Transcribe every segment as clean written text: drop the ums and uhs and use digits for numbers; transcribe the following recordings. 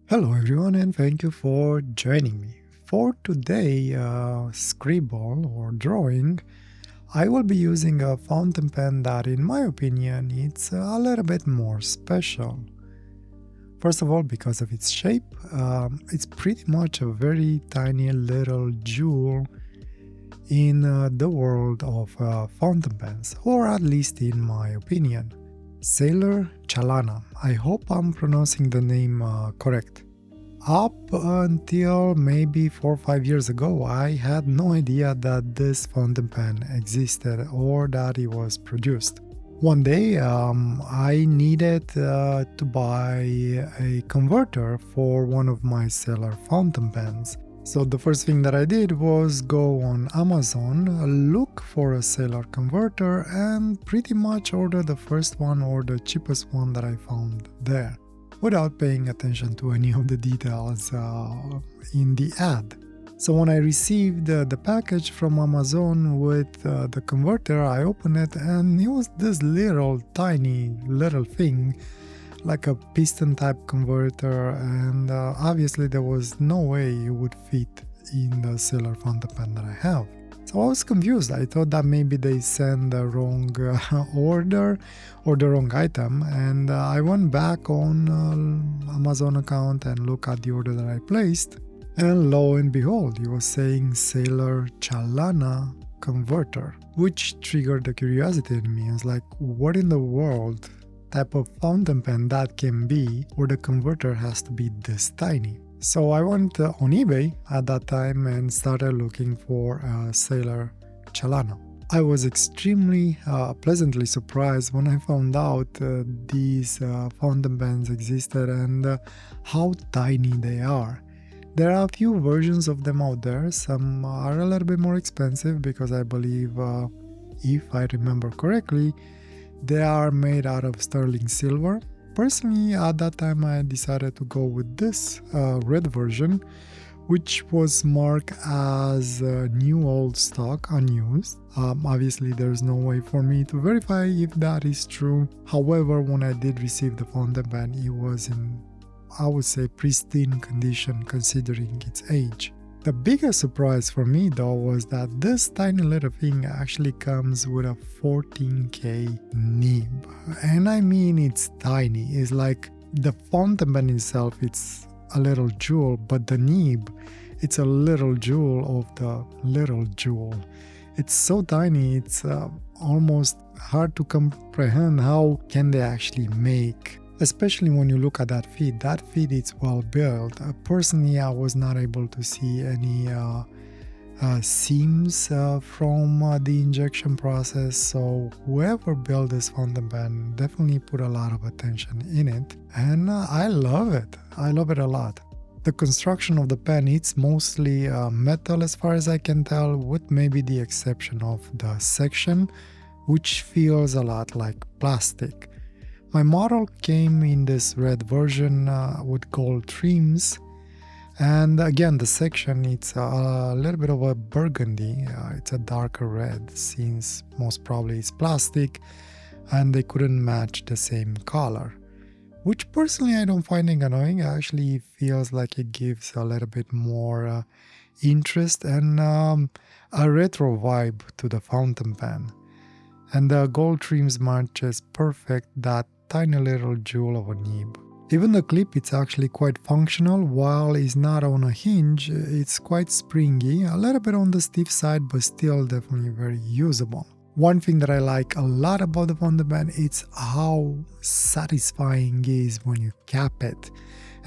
Hello everyone and thank you for joining me. For today scribble or drawing, I will be using a fountain pen that in my opinion it's a little bit more special. First of all, because of its shape, it's pretty much a very tiny little jewel in the world of fountain pens, or at least in my opinion. Sailor Chalana. I hope I'm pronouncing the name correct. Up until maybe 4 or 5 years ago, I had no idea that this fountain pen existed or that it was produced. One day, I needed to buy a converter for one of my Sailor fountain pens. So the first thing that I did was go on Amazon, look for a Sailor converter, and pretty much order the first one or the cheapest one that I found there, without paying attention to any of the details in the ad. So when I received the package from Amazon with the converter, I opened it and it was this little tiny little thing, like a piston type converter, and obviously there was no way it would fit in the Sailor fountain pen that I have. So I was confused. I thought that maybe they sent the wrong order or the wrong item, and I went back on Amazon account and looked at the order that I placed, and lo and behold, it was saying Sailor Chalana converter, which triggered the curiosity in me. I was like, what in the world type of fountain pen that can be, where the converter has to be this tiny? So I went on eBay at that time and started looking for Sailor Chalana. I was extremely pleasantly surprised when I found out these fountain pens existed and how tiny they are. There are a few versions of them out there. Some are a little bit more expensive because I believe, if I remember correctly, they are made out of sterling silver. Personally, at that time I decided to go with this red version, which was marked as new old stock, unused. Obviously there's no way for me to verify if that is true. However, when I did receive the fountain pen, it was in, I would say, pristine condition considering its age. The biggest surprise for me though was that this tiny little thing actually comes with a 14K nib. And I mean it's tiny. It's like the fountain pen itself, it's a little jewel, but the nib, it's a little jewel of the little jewel. It's so tiny, it's almost hard to comprehend how can they actually make. Especially when you look at that feed is well built. Personally, I was not able to see any seams from the injection process, so whoever built this fountain pen definitely put a lot of attention in it, and I love it. I love it a lot. The construction of the pen, it's mostly metal as far as I can tell, with maybe the exception of the section, which feels a lot like plastic. My model came in this red version with gold trims, and again the section, it's a little bit of a burgundy. It's a darker red since most probably it's plastic and they couldn't match the same color, which personally I don't find annoying. It actually feels like it gives a little bit more interest and a retro vibe to the fountain pen. And the gold trims matches perfect that tiny little jewel of a nib. Even the clip, it's actually quite functional. While it's not on a hinge, it's quite springy, a little bit on the stiff side, but still definitely very usable. One thing that I like a lot about the fountain pen, it's how satisfying it is when you cap it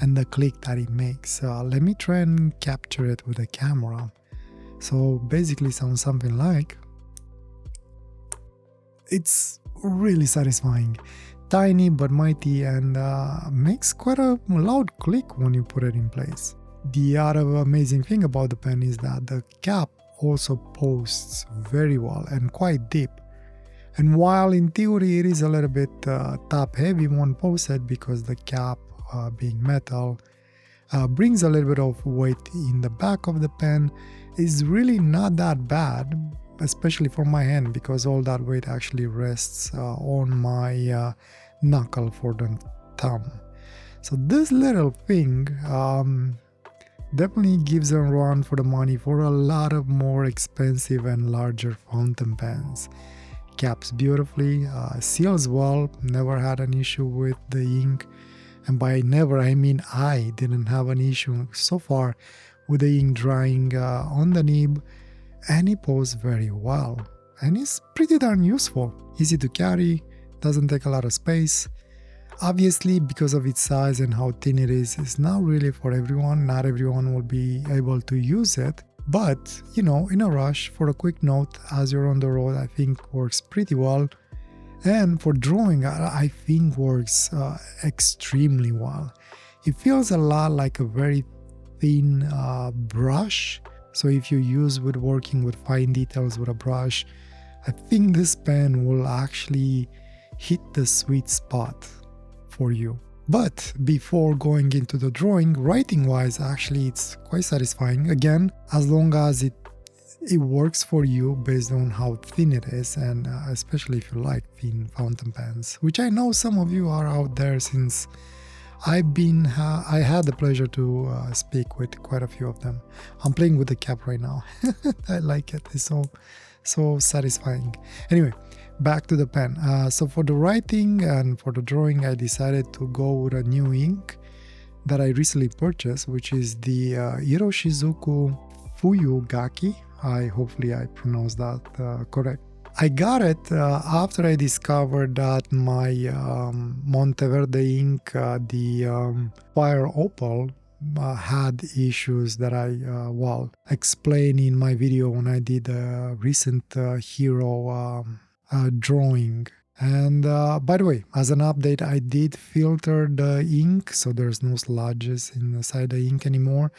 and the click that it makes. Let me try and capture it with a camera. So basically sounds something like, it's really satisfying. Tiny but mighty, and makes quite a loud click when you put it in place. The other amazing thing about the pen is that the cap also posts very well and quite deep. And while in theory it is a little bit top heavy when posted, because the cap being metal brings a little bit of weight in the back of the pen, is really not that bad, especially for my hand, because all that weight actually rests on my knuckle for the thumb. So this little thing definitely gives a run for the money for a lot of more expensive and larger fountain pens. Caps beautifully, seals well, never had an issue with the ink, and by never I mean I didn't have an issue so far with the ink drying on the nib, and it pours very well, and it's pretty darn useful, easy to carry, doesn't take a lot of space. Obviously, because of its size and how thin it is, it's not really for everyone. Not everyone will be able to use it. But, you know, in a rush, for a quick note, as you're on the road, I think works pretty well. And for drawing, I think works extremely well. It feels a lot like a very thin brush. So if you use with working with fine details with a brush, I think this pen will actually hit the sweet spot for you. But before going into the drawing, writing wise, actually it's quite satisfying. Again, as long as it works for you based on how thin it is, and especially if you like thin fountain pens, which I know some of you are out there, since I had the pleasure to speak with quite a few of them. I'm playing with the cap right now. I like it. It's so satisfying. Anyway, back to the pen. So for the writing and for the drawing, I decided to go with a new ink that I recently purchased, which is the Iroshizuku Fuyu-Gaki. Hopefully I pronounced that correct. I got it after I discovered that my Monteverde ink, the Fire Opal, had issues that I explained in my video when I did a recent hero drawing. And by the way, as an update, I did filter the ink, so there's no sludges inside the ink anymore.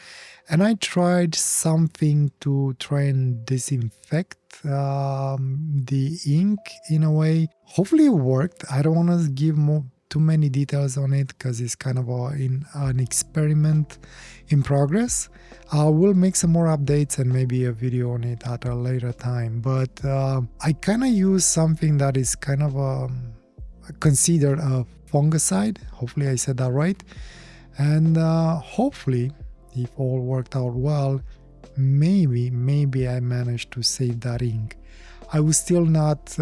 And I tried something to try and disinfect the ink in a way. Hopefully it worked. I don't want to give too many details on it because it's kind of an experiment in progress. We'll make some more updates and maybe a video on it at a later time. But I kind of use something that is kind of considered a fungicide. Hopefully I said that right. And hopefully, if all worked out well, maybe I managed to save that ink. I will still not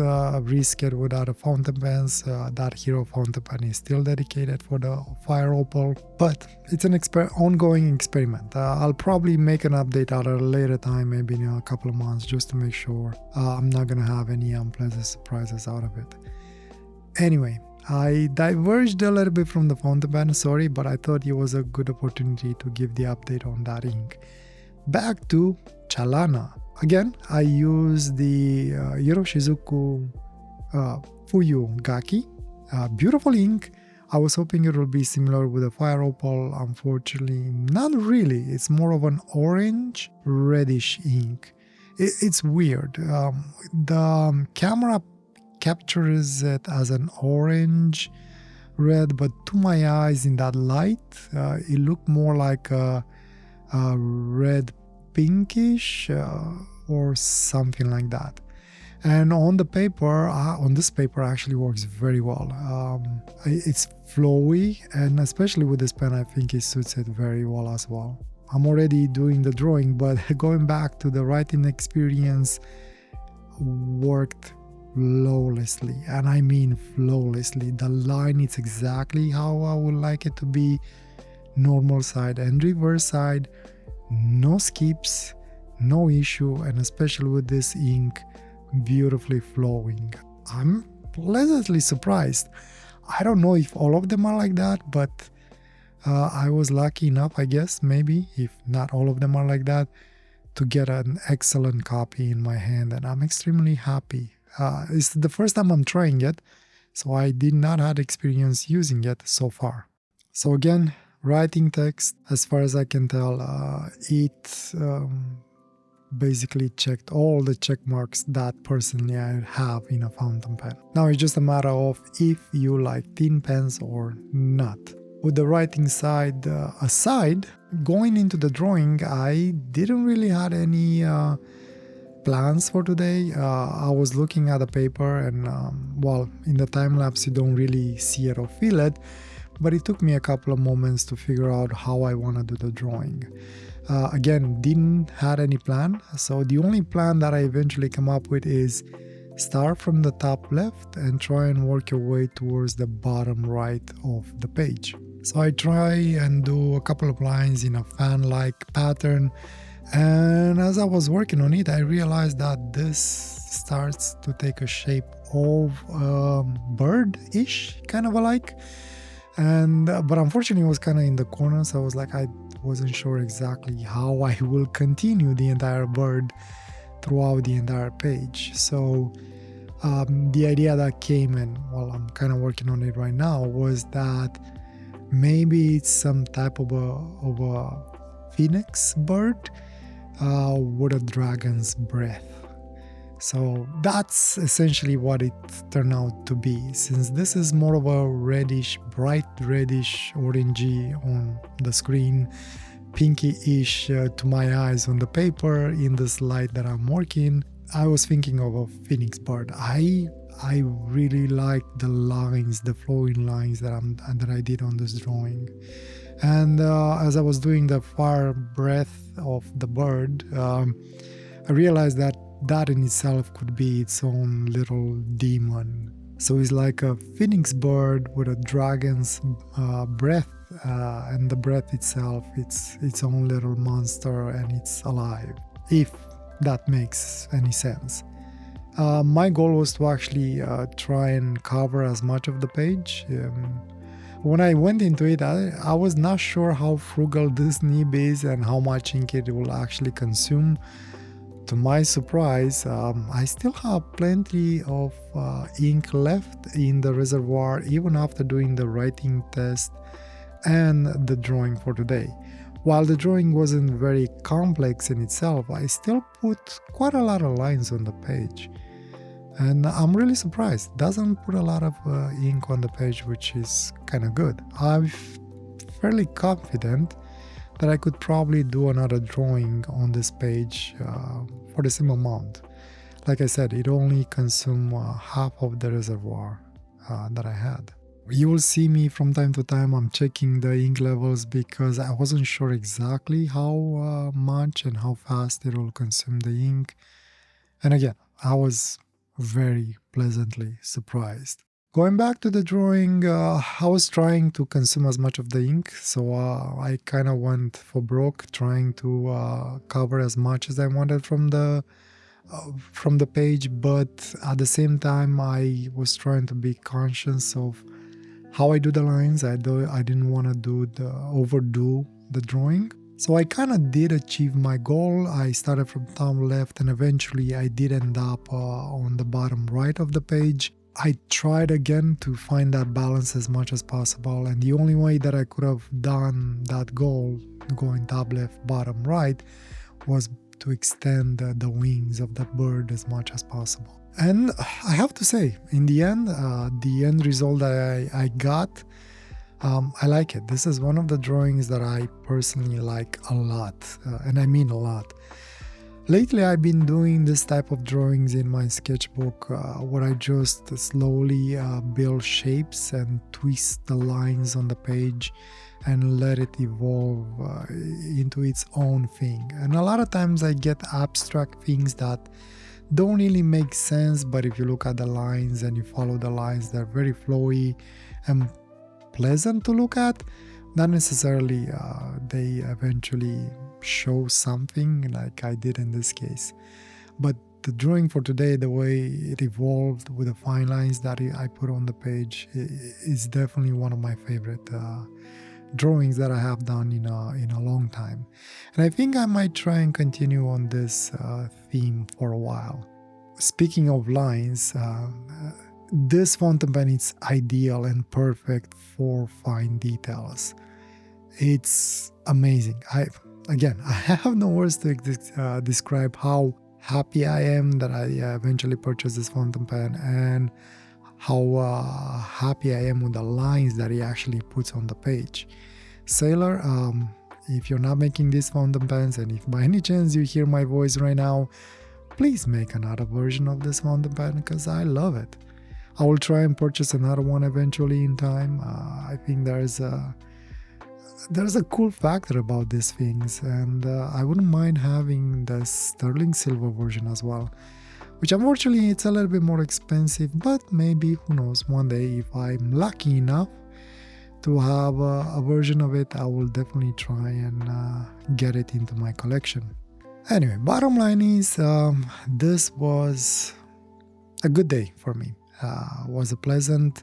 risk it with other fountain pens. That hero fountain pen is still dedicated for the Fire Opal, but it's an ongoing experiment. I'll probably make an update at a later time, maybe in a couple of months, just to make sure I'm not gonna have any unpleasant surprises out of it. Anyway, I diverged a little bit from the fountain pen, sorry, but I thought it was a good opportunity to give the update on that ink. Back to Chalana. Again, I use the Iroshizuku Fuyu-Gaki. Beautiful ink. I was hoping it would be similar with the Fire Opal. Unfortunately, not really. It's more of an orange reddish ink. It's weird. The camera captures it as an orange red, but to my eyes in that light, it looked more like a red pinkish or something like that. And on the paper, on this paper actually works very well. It's flowy, and especially with this pen I think it suits it very well as well. I'm already doing the drawing, but going back to the writing experience, worked flawlessly, and I mean flawlessly. The line is exactly how I would like it to be, normal side and reverse side, no skips, no issue, and especially with this ink, beautifully flowing. I'm pleasantly surprised. I don't know if all of them are like that, but I was lucky enough, I guess, maybe, if not all of them are like that, to get an excellent copy in my hand, and I'm extremely happy. It's the first time I'm trying it, so I did not have experience using it so far. So again, writing text, as far as I can tell, it basically checked all the check marks that personally I have in a fountain pen. Now it's just a matter of if you like thin pens or not. With the writing side aside, going into the drawing, I didn't really have any plans for today. I was looking at the paper and, well, in the time lapse you don't really see it or feel it, but it took me a couple of moments to figure out how I want to do the drawing. Again, didn't had any plan, so the only plan that I eventually come up with is start from the top left and try and work your way towards the bottom right of the page. So I try and do a couple of lines in a fan-like pattern, and as I was working on it, I realized that this starts to take a shape of bird-ish, kind of alike. And but unfortunately it was kind of in the corner, so I was like, I wasn't sure exactly how I will continue the entire bird throughout the entire page. So the idea that came, and well, I'm kind of working on it right now, was that maybe it's some type of a phoenix bird with a dragon's breath. So that's essentially what it turned out to be. Since this is more of a reddish, bright reddish, orangey on the screen, pinky-ish to my eyes on the paper in this light that I'm working, I was thinking of a phoenix bird. I really liked the lines, the flowing lines that I did on this drawing. And as I was doing the far breath of the bird, I realized that in itself could be its own little demon. So it's like a phoenix bird with a dragon's breath, and the breath itself, it's its own little monster, and it's alive, if that makes any sense. My goal was to actually try and cover as much of the page. When I went into it, I was not sure how frugal this nib is and how much ink it will actually consume. To my surprise, I still have plenty of ink left in the reservoir even after doing the writing test and the drawing for today. While the drawing wasn't very complex in itself, I still put quite a lot of lines on the page. And I'm really surprised. It doesn't put a lot of ink on the page, which is kind of good. I'm fairly confident that I could probably do another drawing on this page for the same amount. Like I said, it only consumed half of the reservoir that I had. You will see me from time to time, I'm checking the ink levels because I wasn't sure exactly how much and how fast it will consume the ink. And again, I was very pleasantly surprised. Going back to the drawing, I was trying to consume as much of the ink, so I kind of went for broke, trying to cover as much as I wanted from the page, but at the same time I was trying to be conscious of how I do the lines. I didn't want to overdo the drawing. So I kind of did achieve my goal. I started from top left and eventually I did end up on the bottom right of the page. I tried again to find that balance as much as possible, and the only way that I could have done that goal, going top left, bottom right, was to extend the wings of that bird as much as possible. And I have to say, in the end result that I got, I like it. This is one of the drawings that I personally like a lot, and I mean a lot. Lately, I've been doing this type of drawings in my sketchbook where I just slowly build shapes and twist the lines on the page and let it evolve into its own thing. And a lot of times I get abstract things that don't really make sense, but if you look at the lines and you follow the lines, they're very flowy and pleasant to look at. Not necessarily they eventually show something like I did in this case. But the drawing for today, the way it evolved with the fine lines that I put on the page, is definitely one of my favorite drawings that I have done in a long time. And I think I might try and continue on this theme for a while. Speaking of lines, this fountain pen is ideal and perfect for fine details. It's amazing. I have no words to describe how happy I am that I eventually purchased this fountain pen, and how happy I am with the lines that he actually puts on the page. Sailor, if you're not making these fountain pens, and if by any chance you hear my voice right now, please make another version of this fountain pen because I love it. I will try and purchase another one eventually in time. I think there's a cool factor about these things, and I wouldn't mind having the sterling silver version as well, which unfortunately it's a little bit more expensive, but maybe, who knows, one day if I'm lucky enough to have a version of it, I will definitely try and get it into my collection. Anyway, bottom line is this was a good day for me. It was a pleasant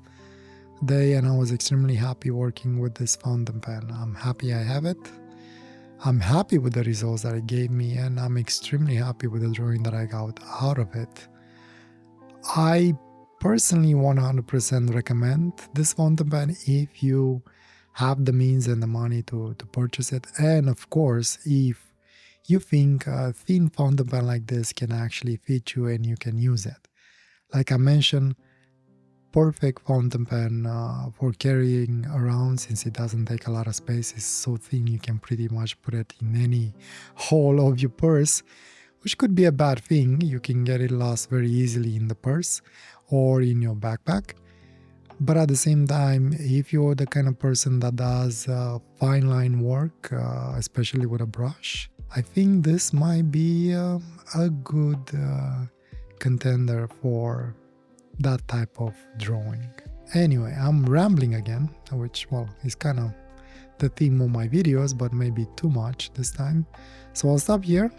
day, and I was extremely happy working with this fountain pen. I'm happy I have it. I'm happy with the results that it gave me, and I'm extremely happy with the drawing that I got out of it. I personally 100% recommend this fountain pen if you have the means and the money to purchase it, and of course if you think a thin fountain pen like this can actually fit you and you can use it. Like I mentioned, perfect fountain pen for carrying around, since it doesn't take a lot of space. It's so thin you can pretty much put it in any hole of your purse, which could be a bad thing. You can get it lost very easily in the purse or in your backpack. But at the same time, if you're the kind of person that does fine line work, especially with a brush, I think this might be a good contender for that type of drawing. Anyway, I'm rambling again, which, well, is kind of the theme of my videos, but maybe too much this time. So I'll stop here.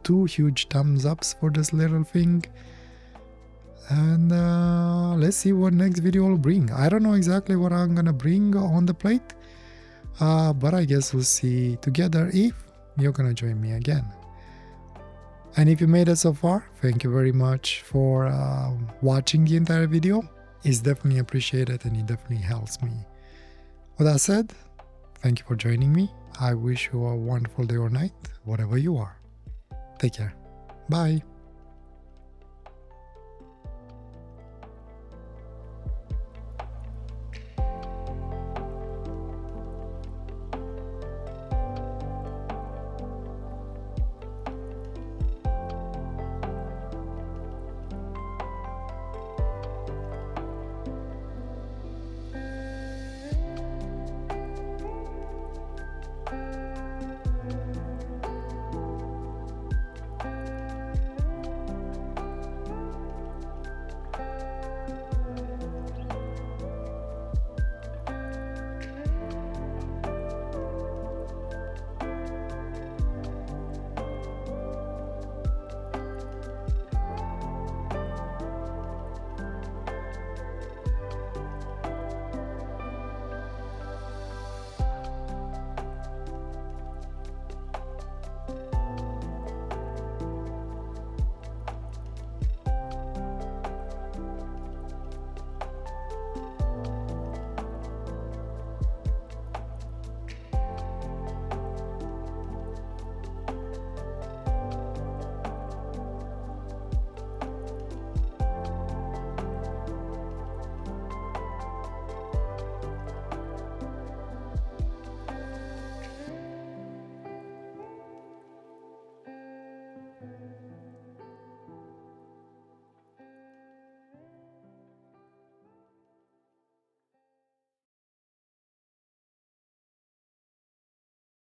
2 huge thumbs ups for this little thing. And let's see what next video will bring. I don't know exactly what I'm gonna bring on the plate, but I guess we'll see together if you're gonna join me again. And if you made it so far, thank you very much for watching the entire video. It's definitely appreciated and it definitely helps me. With that said, thank you for joining me. I wish you a wonderful day or night, whatever you are. Take care. Bye.